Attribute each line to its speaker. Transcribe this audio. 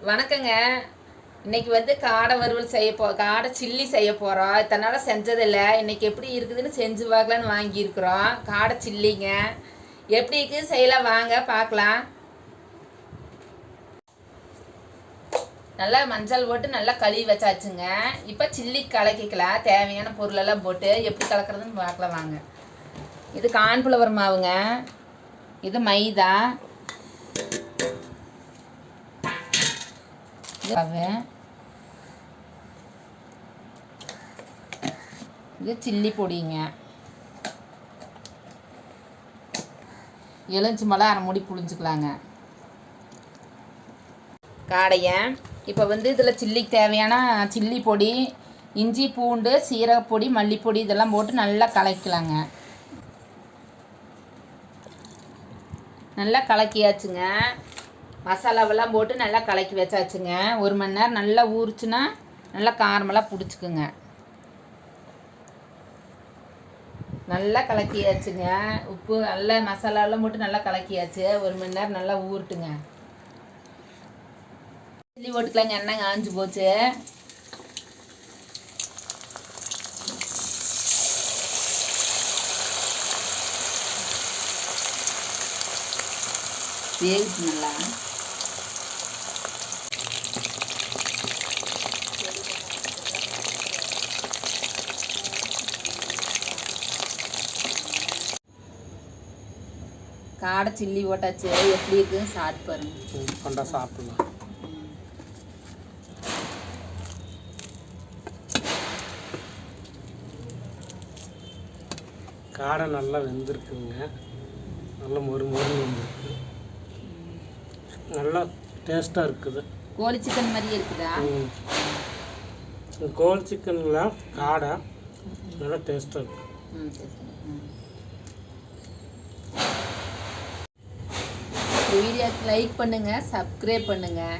Speaker 1: வணக்கங்க. இன்னைக்கு வந்து காடை வறுவல் காடை சில்லி செய்ய போகிறோம். இத்தனை நாளாக செஞ்சதில்லை. இன்னைக்கு எப்படி இருக்குதுன்னு செஞ்சு பார்க்கலான்னு வாங்கியிருக்கிறோம். காடை சில்லிங்க எப்படி இருக்குது செய்யலாம் வாங்க பார்க்கலாம். நல்லா மஞ்சள் போட்டு நல்லா கழுவி வச்சாச்சுங்க. இப்போ சில்லி கலக்கிக்கலாம். தேவையான பொருளெல்லாம் போட்டு எப்படி கலக்கிறதுன்னு பார்க்கலாம் வாங்க. இது கார்ன்ஃப்ளவர் மாவுங்க, இது மைதா, இது சில்லி பொடிங்க, எலுமிச்சை மிளகா அரை மூடி புளிஞ்சுக்கலாங்க. காடையை இப்போ வந்து இதில் சில்லிக்கு தேவையான சில்லி பொடி, இஞ்சி பூண்டு சீரகப்பொடி மல்லிப்பொடி இதெல்லாம் போட்டு நல்லா கலக்கலாங்க. நல்லா கலக்கியாச்சுங்க. மசாலாவெல்லாம் போட்டு நல்லா கலக்கி வச்சாச்சுங்க. 1 மணி நேரம் நல்லா ஊறிச்சுன்னா நல்லா காரமெல்லாம் பிடிச்சிக்குங்க. நல்லா கலக்கியாச்சுங்க. உப்பு நல்லா மசாலாவெல்லாம் போட்டு நல்லா கலக்கியாச்சு. 1 மணி நேரம் நல்லா ஊறட்டுங்க. சில்லி போட்டுக்கலாங்க. எண்ணெய் காஞ்சு போச்சு. வேகுது நல்லா. காடை சில்லி போட்டாச்சு. எப்படி இருக்குன்னு சாப்பிட்டு பாருங்க.
Speaker 2: சாப்பிடலாம். காடை நல்லா வெந்திருக்குங்க. நல்லா மொறு மொறு வந்துருக்கு. நல்லா டேஸ்ட்டாக இருக்குது.
Speaker 1: கோழி சிக்கன் மாதிரியே இருக்குதா?
Speaker 2: கோழி சிக்கனில் காடை நல்லா டேஸ்ட்டாக இருக்குது.
Speaker 1: வீடியோக்கு லைக் பண்ணுங்கள், சப்ஸ்கிரைப் பண்ணுங்கள்.